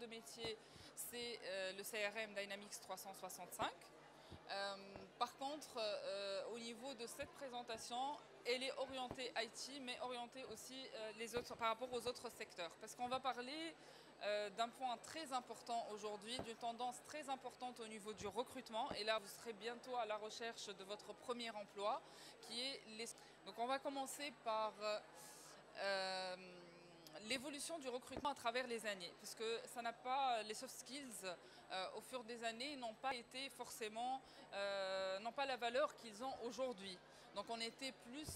métier, c'est le CRM Dynamics 365. Par contre, au niveau de cette présentation, elle est orientée IT, mais orientée aussi par rapport aux autres secteurs. Parce qu'on va parler d'un point très important aujourd'hui, d'une tendance très importante au niveau du recrutement. Et là, vous serez bientôt à la recherche de votre premier emploi, qui est les... Donc on va commencer par... l'évolution du recrutement à travers les années, puisque ça n'a pas, les soft skills au fur des années n'ont pas été forcément, n'ont pas la valeur qu'ils ont aujourd'hui. Donc on était plus,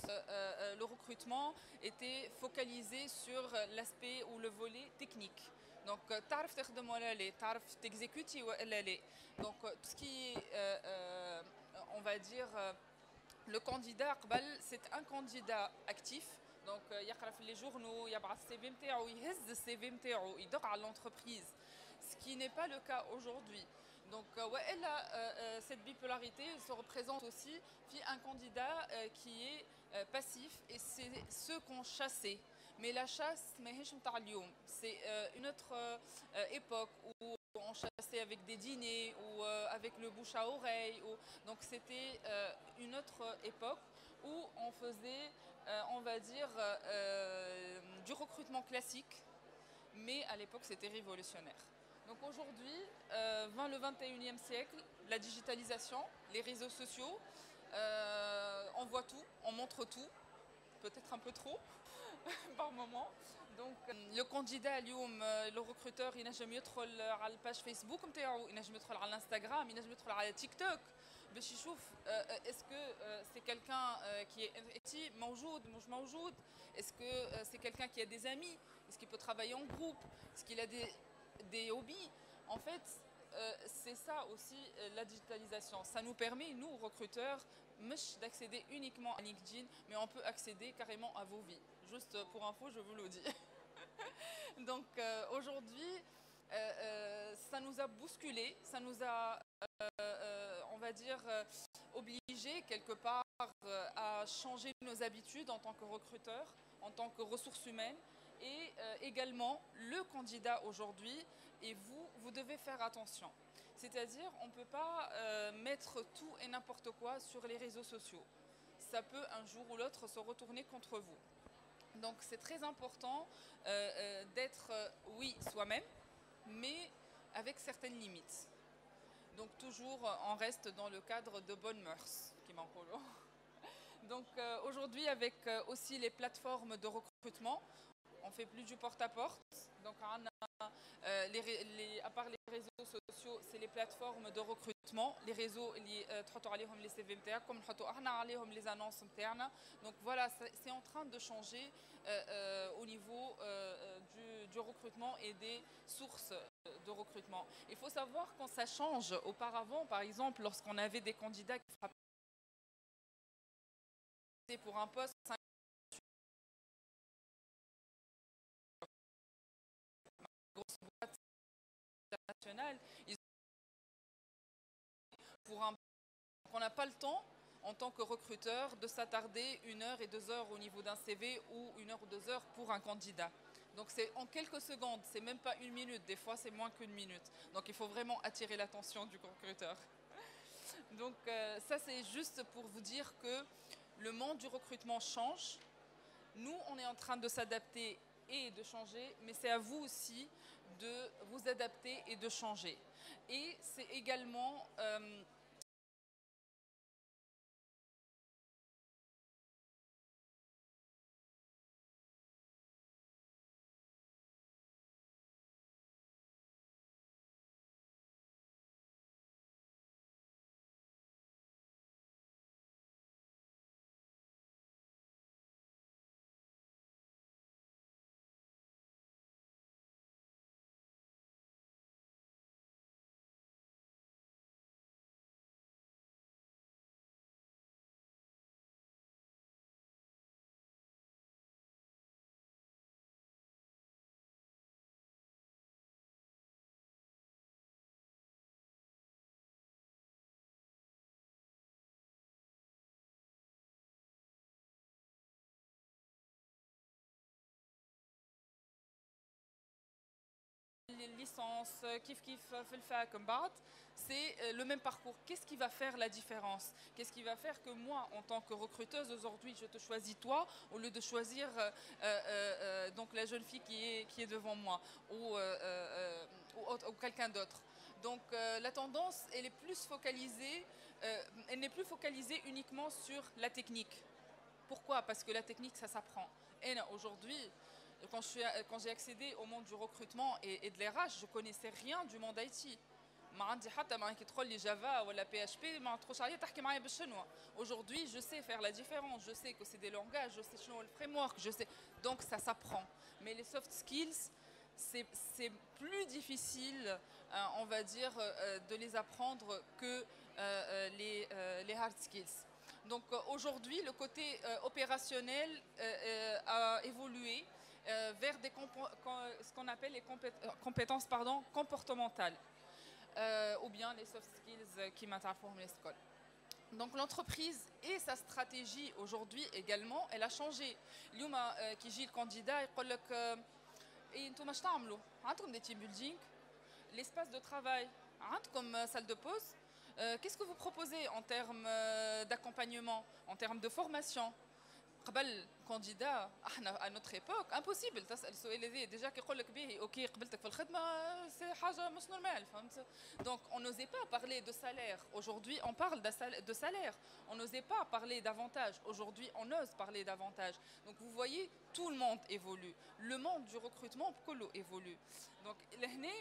le recrutement était focalisé sur l'aspect ou le volet technique. Donc تعرف تخدم ولا لا, تعرف t'exécuter ولا لا. Donc tout ce qui est, on va dire, le candidat c'est un candidat actif. Donc يقرا في les journaux, يبعث السي في نتاعو, يهز السي في نتاعو, يدق على l'entreprise, ce qui n'est pas le cas aujourd'hui. Donc cette bipolarité se représente aussi un candidat qui est passif, et c'est ceux qu'on chassait. Mais la chasse, c'est une autre époque où on chassait avec des dîners ou avec le bouche à oreille. Donc c'était une autre époque où on faisait, on va dire, du recrutement classique, mais à l'époque c'était révolutionnaire. Donc aujourd'hui, le 21e siècle, la digitalisation, les réseaux sociaux, on voit tout, on montre tout, peut-être un peu trop par moment. Donc le candidat اليوم, le recruteur ينجم يدخل على الباج فيسبوك نتاعو, ينجم يدخل على الانستغرام, ينجم يدخل على تيك توك باش يشوف est-ce que c'est quelqu'un qui est موجود مش موجود, est-ce que c'est quelqu'un qui a des amis, est-ce qu'il peut travailler en groupe, est-ce qu'il a des hobbies. En fait, c'est ça aussi la digitalisation. Ça nous permet, nous recruteurs, d'accéder uniquement à LinkedIn, mais on peut accéder carrément à vos vies. Juste pour info, je vous le dis. Donc aujourd'hui, ça nous a bousculé, ça nous a, on va dire, obligé quelque part à changer nos habitudes en tant que recruteur, en tant que ressources humaines. Et également, le candidat aujourd'hui, et vous devez faire attention. C'est-à-dire, on ne peut pas mettre tout et n'importe quoi sur les réseaux sociaux. Ça peut un jour ou l'autre se retourner contre vous. Donc c'est très important d'être, oui, soi-même, mais avec certaines limites. Donc toujours, on reste dans le cadre de bonnes mœurs, qui m'encoule. Donc aujourd'hui, avec aussi les plateformes de recrutement, on ne fait plus du porte-à-porte. Donc à part les réseaux sociaux, c'est les plateformes de recrutement, les réseaux تحطوا عليهم les CV نتاعكم, نحطوا احنا عليهم les annonces نتاعنا. Donc voilà, c'est en train de changer au niveau du recrutement et des sources de recrutement. Il faut savoir quand ça change. Auparavant, par exemple, lorsqu'on avait des candidats qui frappaient pour un poste, grosse boîte internationale, on n'a pas le temps en tant que recruteur de s'attarder 1 heure et 2 heures au niveau d'un CV, ou 1 heure ou 2 heures pour un candidat. Donc c'est en quelques secondes, c'est même pas 1 minute, des fois c'est moins qu'1 minute. Donc il faut vraiment attirer l'attention du recruteur. Donc ça c'est juste pour vous dire que le monde du recrutement change. Nous on est en train de s'adapter et de changer, mais c'est à vous aussi de vous adapter et de changer. Et c'est également licence, kif في الفاك من بعد, c'est le même parcours. Qu'est-ce qui va faire la différence? Qu'est-ce qui va faire que moi, en tant que recruteuse, aujourd'hui, je te choisis toi au lieu de choisir donc la jeune fille qui est devant moi ou quelqu'un d'autre? Donc la tendance, elle est plus focalisée, elle n'est plus focalisée uniquement sur la technique. Pourquoi? Parce que la technique, ça s'apprend. Et aujourd'hui, quand j'ai accédé au monde du recrutement et de l'RH, je connaissais rien du monde IT. ما عندي حتى ما كي تقول لي جافا ولا PHP ما تخش عليا تحكي معايا بالشنوا. Aujourd'hui, je sais faire la différence, je sais que c'est des langages, je sais شنو le framework, je sais. Donc ça s'apprend. Mais les soft skills, c'est plus difficile, on va dire, de les apprendre que les hard skills. Donc aujourd'hui, le côté opérationnel a évolué vers ce qu'on appelle les compétences comportementales. Ou bien les soft skills qui m'interforment les écoles. Donc l'entreprise et sa stratégie aujourd'hui également, elle a changé. اليوم كي يجي الكانديدا يقول لك اي انتم اش تعملوا؟ عندكم des team building, l'espace de travail, عندكم salle de pause. Qu'est-ce que vous proposez en termes d'accompagnement, en termes de formation? قبل candidat à notre époque impossible تسأل السؤال هذا déjà كيقول لك باهي اوكي قبلتك في الخدمه c'est حاجه مش نورمال فهمت. Donc on n'osait pas parler de salaire. Aujourd'hui on parle de salaire. On n'osait pas parler d'avantages. Aujourd'hui on ose parler d'avantages. Donc vous voyez, tout le monde évolue. Le monde du recrutement كله évolue. Donc لهنا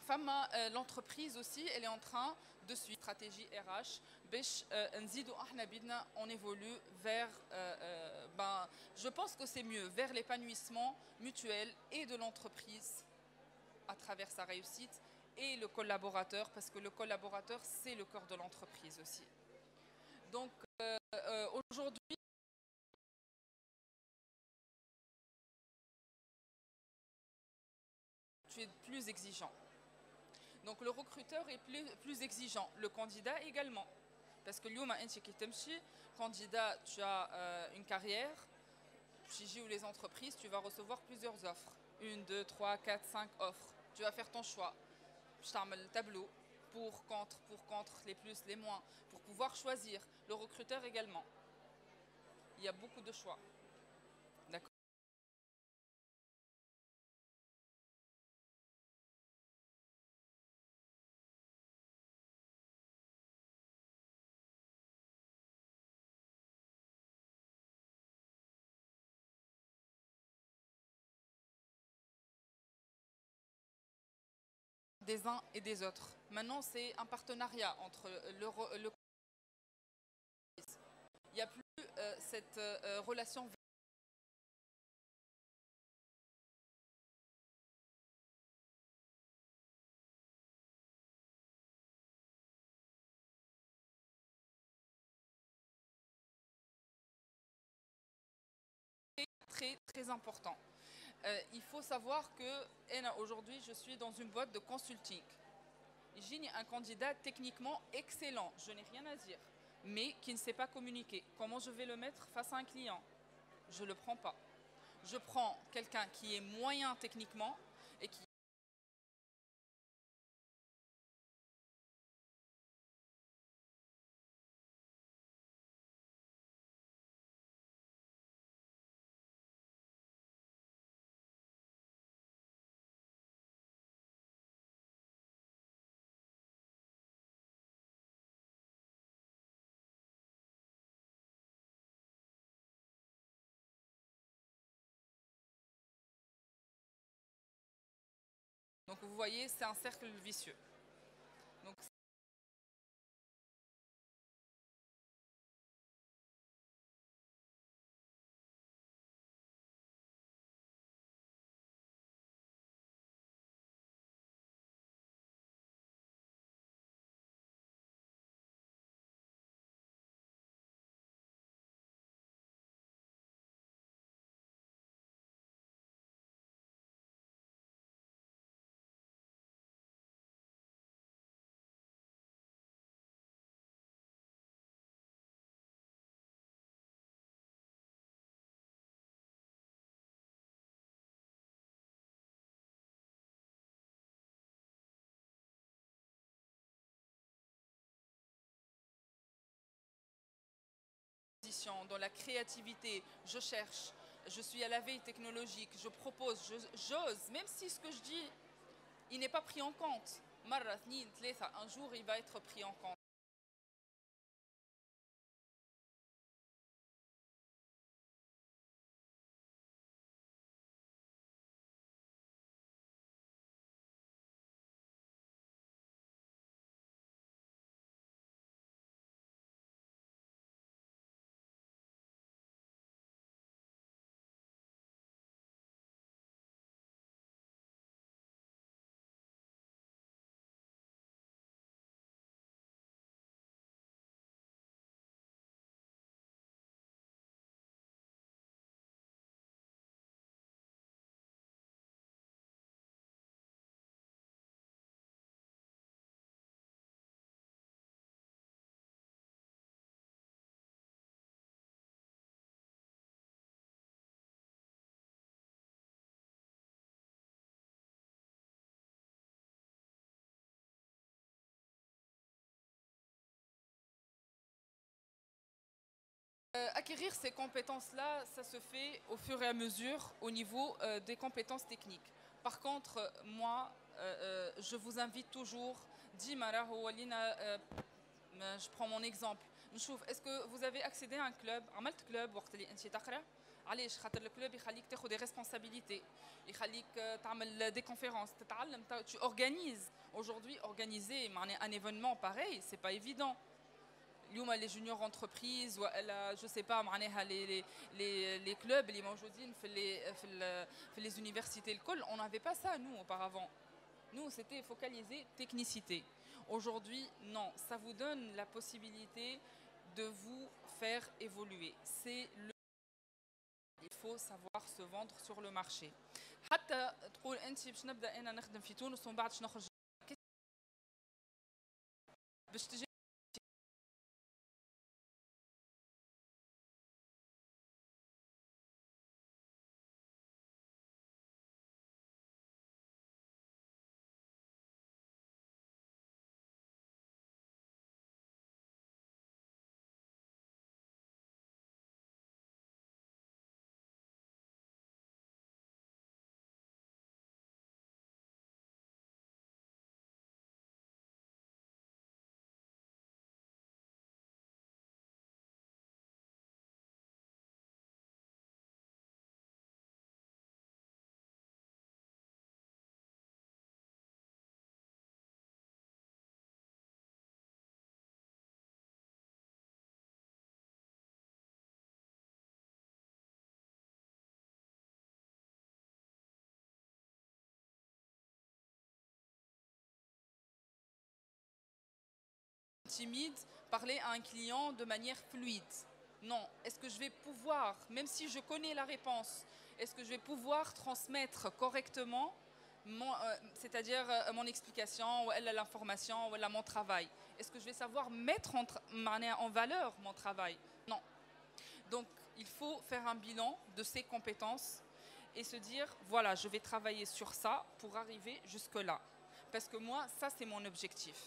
فما l'entreprise aussi, elle est en train de suivre stratégie RH باش نزيدوا احنا بيدنا on évolue vers je pense que c'est mieux vers l'épanouissement mutuel et de l'entreprise à travers sa réussite et le collaborateur, parce que le collaborateur c'est le cœur de l'entreprise aussi. Donc aujourd'hui tu es plus exigeant. Donc le recruteur est plus exigeant, le candidat également. Parce que اليوم انت كي تمشي candidat, tu as une carrière, chez ou les entreprises, tu vas recevoir plusieurs offres. 1, 2, 3, 4, 5 offres. Tu vas faire ton choix. Je t'amène le tableau, pour, contre, les plus, les moins, pour pouvoir choisir. Le recruteur également. Il y a beaucoup de choix. D'accord. Des uns et des autres. Maintenant, c'est un partenariat entre le il n'y a plus cette relation très très important. Il faut savoir que aujourd'hui, je suis dans une boîte de consulting. J'ai un candidat techniquement excellent, je n'ai rien à dire, mais qui ne sait pas communiquer. Comment je vais le mettre face à un client? Je ne le prends pas. Je prends quelqu'un qui est moyen techniquement et qui donc vous voyez, c'est un cercle vicieux. Donc l'innovation, dans la créativité, je cherche, je suis à la veille technologique, je propose, j'ose, même si ce que je dis, il n'est pas pris en compte. مرة اثنين ثلاثة un jour il va être pris en compte. Acquérir ces compétences-là, ça se fait au fur et à mesure au niveau des compétences techniques. Par contre, moi, je vous invite toujours, Dimara Walina, je prends mon exemple. Est-ce que vous avez accédé à un club, عملت club وقت اللي انت تقرا؟ علاش خاطر الكلوب يخليك تاخذ des responsabilités, يخليك تعمل des conférences, تتعلم, tu organises. Aujourd'hui, organiser un événement pareil, c'est pas évident. Les juniors entreprises je sais pas les clubs اللي موجودين في les universités الكل, on n'avait pas ça nous auparavant. Nous c'était focalisé technicité. Aujourd'hui non, ça vous donne la possibilité de vous faire évoluer. Il faut savoir se vendre sur le marché. حتى تقول انت باش نبدا انا نخدم في تونس ومن بعد باش نخرج باش تجي timide, parler à un client de manière fluide. Non, est-ce que je vais pouvoir, même si je connais la réponse, est-ce que je vais pouvoir transmettre correctement c'est-à-dire mon explication, ou l'information, ou mon travail? Est-ce que je vais savoir mettre en valeur mon travail? Non. Donc, il faut faire un bilan de ses compétences et se dire, voilà, je vais travailler sur ça pour arriver jusque-là. Parce que moi, ça, c'est mon objectif.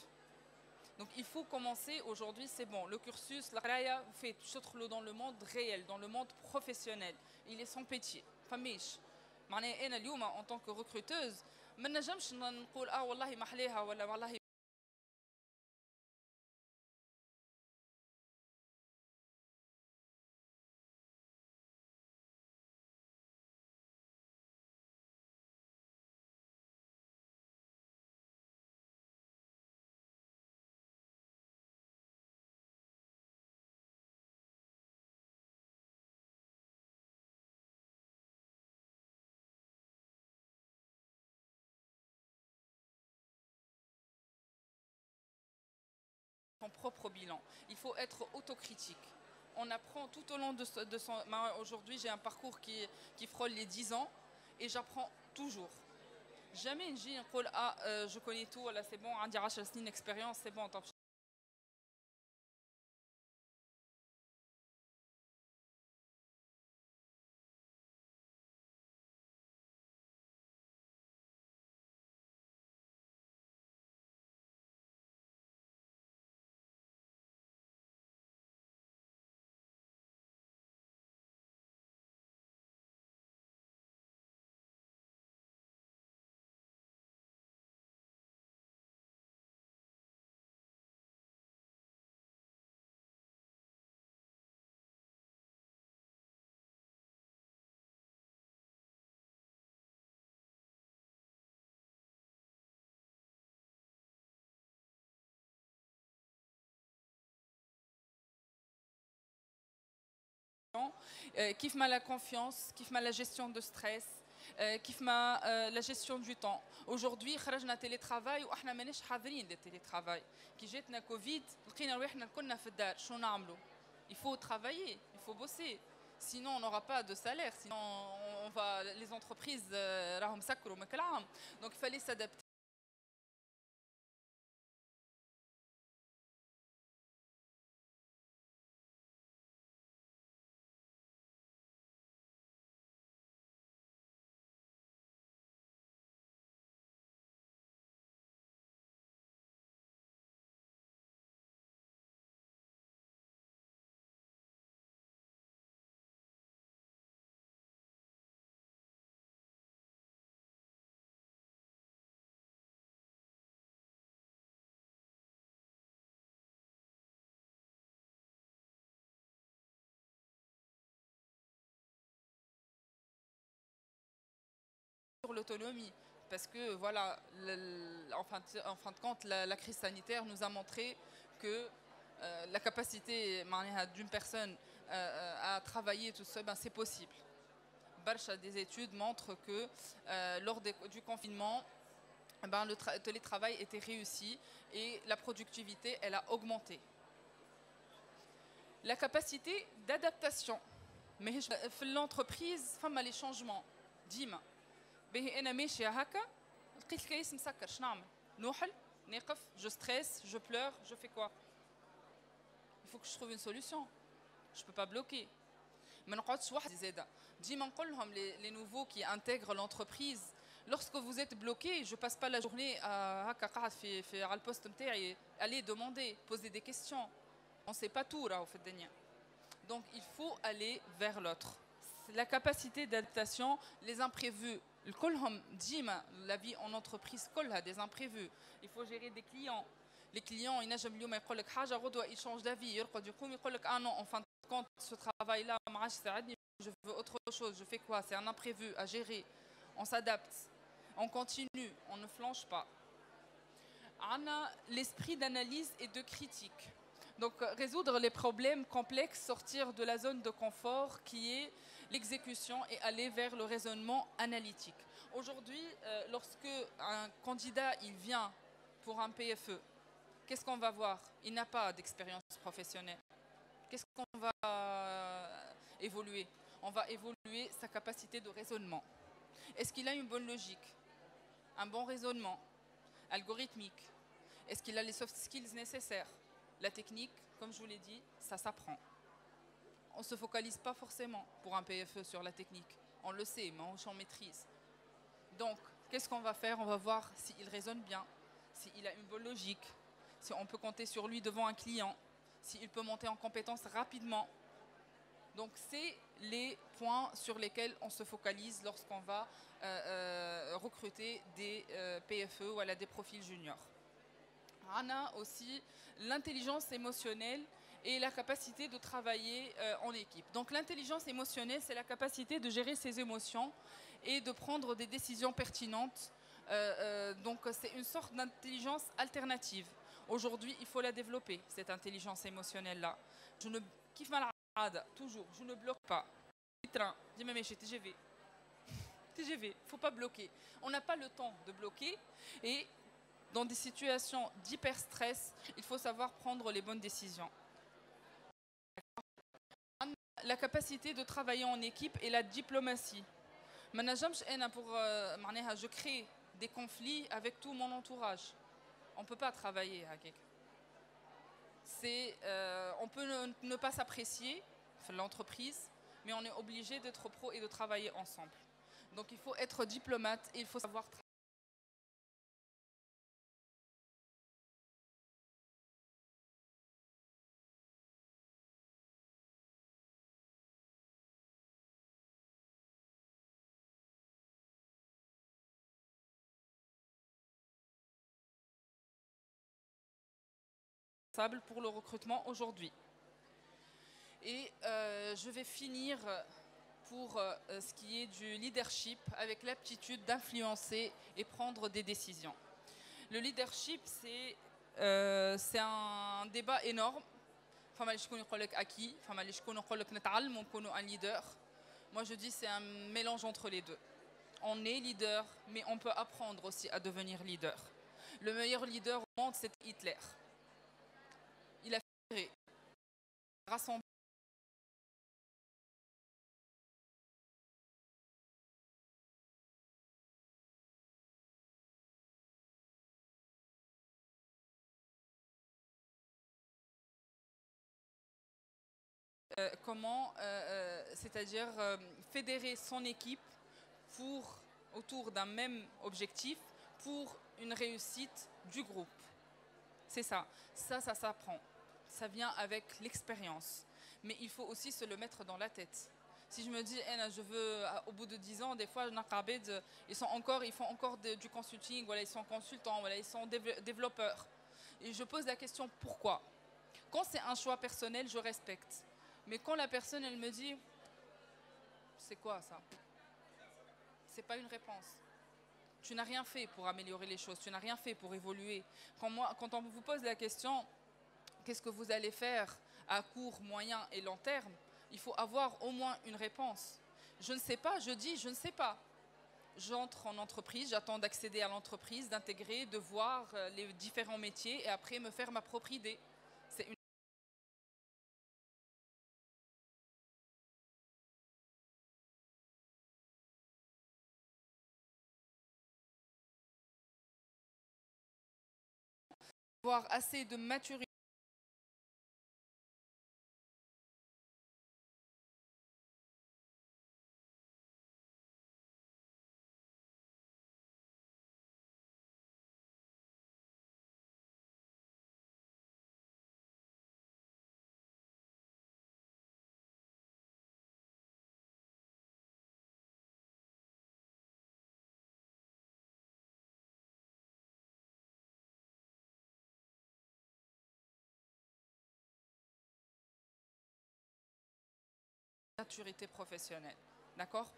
Donc il faut commencer aujourd'hui, c'est bon, le cursus, la raya, fait surtout dans le monde réel, dans le monde professionnel. Il est son métier. فماش معناها انا اليوم en tant que recruteuse ما نجمش نقول والله ما احلاها ولا والله son propre bilan. Il faut être autocritique. On apprend tout au long de son... Aujourd'hui, j'ai un parcours qui frôle les 10 ans et j'apprends toujours. Jamais une jeune je connais tout, là c'est bon, on dira une expérience, c'est bon. comportement, كيف ما la confiance, كيف ما la gestion de stress, كيف ما la gestion du temps. Aujourd'hui خرجنا télétravail واحنا ماناش حاضرين للتيليترافاي. كي جاتنا كوفيد لقينا روحنا كلنا في الدار، شنو نعملوا؟ Il faut travailler, il faut bosser. Sinon on n'aura pas de salaire, sinon on va les entreprises راهم سكروا من كل عام. Donc il fallait s'adapter. Sur l'autonomie, parce que voilà, en fin de compte, la crise sanitaire nous a montré que la capacité d'une personne à travailler tout seul, ben, c'est possible. Barcha des études montrent que lors du confinement, ben, le télétravail était réussi et la productivité, elle a augmenté. La capacité d'adaptation. Mais l'entreprise, femme les changements. ديما باهي انا ماشيه هكا لقيت الكيس مسكر، شنو نعمل؟ نوحل، نقف، je stresse, je pleure, je fais quoi? Il faut que je trouve une solution. Je peux pas bloquer. ما نقعدش وحدي زاده. ديما نقول لهم les nouveaux qui intègrent l'entreprise, lorsque vous êtes bloqué, je passe pas la journée هكا قاعد في على البوست نتاعي. Allez demander, poser des questions. On sait pas tout راهو في الدنيا. Donc il faut aller vers l'autre. La capacité d'adaptation, les imprévus. La vie en entreprise a des imprévus. Il faut gérer des clients. Les clients, ils changent d'avis. Ah non, en fin de compte, ce travail-là, je veux autre chose. Je fais quoi? C'est un imprévu à gérer. On s'adapte. On continue. On ne flanche pas. On a l'esprit d'analyse et de critique. Donc résoudre les problèmes complexes, sortir de la zone de confort qui est l'exécution et aller vers le raisonnement analytique. Aujourd'hui, lorsque un candidat il vient pour un PFE, qu'est-ce qu'on va voir? Il n'a pas d'expérience professionnelle. Qu'est-ce qu'on va évoluer? On va évoluer sa capacité de raisonnement. Est-ce qu'il a une bonne logique? Un bon raisonnement algorithmique? Est-ce qu'il a les soft skills nécessaires? La technique, comme je vous l'ai dit, ça s'apprend. On ne se focalise pas forcément pour un PFE sur la technique. On le sait, mais on s'en maîtrise. Donc, qu'est-ce qu'on va faire? On va voir s'il raisonne bien, s'il a une bonne logique, si on peut compter sur lui devant un client, s'il peut monter en compétence rapidement. Donc, c'est les points sur lesquels on se focalise lorsqu'on va recruter des PFE ou des profils juniors. On a aussi l'intelligence émotionnelle et la capacité de travailler en équipe. Donc l'intelligence émotionnelle, c'est la capacité de gérer ses émotions et de prendre des décisions pertinentes. Donc c'est une sorte d'intelligence alternative. Aujourd'hui, il faut la développer, cette intelligence émotionnelle-là. Je ne kiffe mal toujours, je ne bloque pas. Train, dis-moi mais chez TGV. TGV, il ne faut pas bloquer. On n'a pas le temps de bloquer et dans des situations d'hyper-stress, il faut savoir prendre les bonnes décisions. La capacité de travailler en équipe et la diplomatie. Je crée des conflits avec tout mon entourage. On ne peut pas travailler avec. On peut ne pas s'apprécier, l'entreprise, mais on est obligé d'être pro et de travailler ensemble. Donc il faut être diplomate et il faut savoir travailler. Pour le recrutement aujourd'hui. Et je vais finir pour ce qui est du leadership avec l'aptitude d'influencer et prendre des décisions. Le leadership, c'est un débat énorme فما اللي شكون يقول لك acquis, فما اللي شكون يقول لك نتعلموا نكونوا un leader. Moi je dis c'est un mélange entre les deux. On est leader, mais on peut apprendre aussi à devenir leader. Le meilleur leader au monde, c'est Hitler. Il a fait rassembler. Comment, c'est-à-dire fédérer son équipe autour d'un même objectif pour une réussite du groupe. C'est ça. Ça s'apprend. Ça vient avec l'expérience. Mais il faut aussi se le mettre dans la tête. Si je me dis, je veux, au bout de 10 ans, des fois, ils font encore du consulting, voilà, ils sont consultants, voilà, ils sont développeurs. Et je pose la question, pourquoi? Quand c'est un choix personnel, je respecte. Mais quand la personne, elle me dit, c'est quoi ça? C'est pas une réponse. Tu n'as rien fait pour améliorer les choses, tu n'as rien fait pour évoluer. Quand on vous pose la question, qu'est-ce que vous allez faire à court, moyen et long terme, il faut avoir au moins une réponse. Je ne sais pas, je dis, je ne sais pas. J'entre en entreprise, j'attends d'accéder à l'entreprise, d'intégrer, de voir les différents métiers et après me faire ma propre idée. C'est une avoir assez de maturité. Maturité professionnelle, d'accord?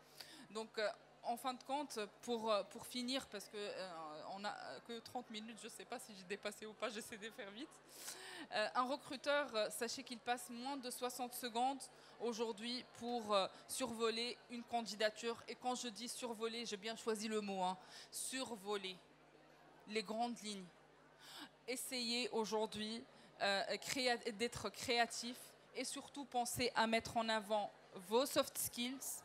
Donc, en fin de compte, pour finir, parce que on n'a que 30 minutes, je ne sais pas si j'ai dépassé ou pas, j'essaie de faire vite. Un recruteur, sachez qu'il passe moins de 60 secondes aujourd'hui pour survoler une candidature. Et quand je dis survoler, j'ai bien choisi le mot, hein, survoler les grandes lignes. Essayez aujourd'hui d'être créatif et surtout penser à mettre en avant vos soft skills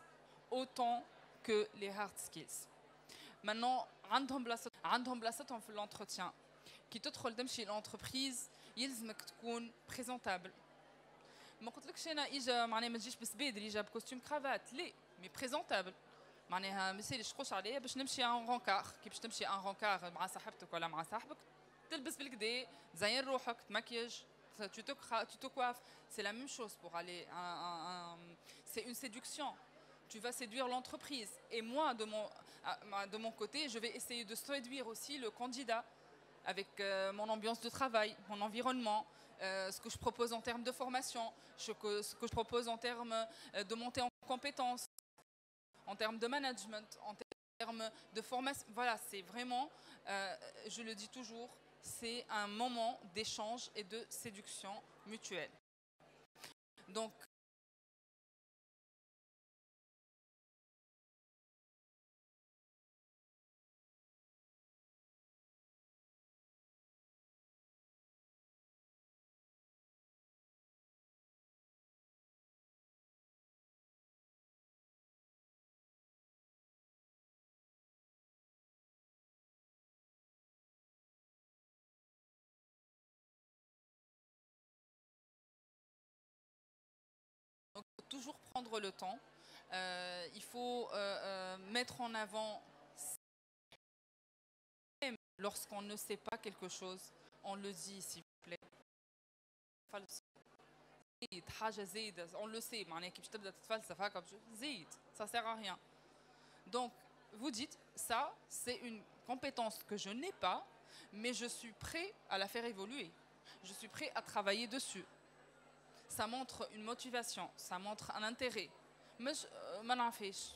autant que les hard skills. Maintenant, عندهم بلاصتهم في l'entretien. كي تدخل تمشي l'entreprise يلزمك تكون présentable. ما قلتلكش انا اجا معناها ما تجيش بسبيدري اجا بكوستيم كرافات لي مي بريزونتابل معناها ما يصيرش تخش عليا باش نمشي ان رونكار كي باش تمشي ان رونكار مع صاحبتك ولا مع صاحبك تلبس بالكدا تزين روحك تمكياج tu te coiffes. C'est la même chose pour aller. C'est une séduction. Tu vas séduire l'entreprise. Et moi, de mon côté, je vais essayer de séduire aussi le candidat avec mon ambiance de travail, mon environnement, ce que je propose en termes de formation, ce que je propose en termes de montée en compétences, en termes de management, en termes de formation. Voilà, c'est vraiment, je le dis toujours, c'est un moment d'échange et de séduction mutuelle. Donc, toujours prendre le temps. Il faut mettre en avant, même lorsqu'on ne sait pas quelque chose, on le dit s'il vous plaît. On le sait, ça sert à rien. Donc, vous dites, ça, c'est une compétence que je n'ai pas, mais je suis prêt à la faire évoluer. Je suis prêt à travailler dessus. Ça montre une motivation, ça montre un intérêt. Mais je m'en fiche.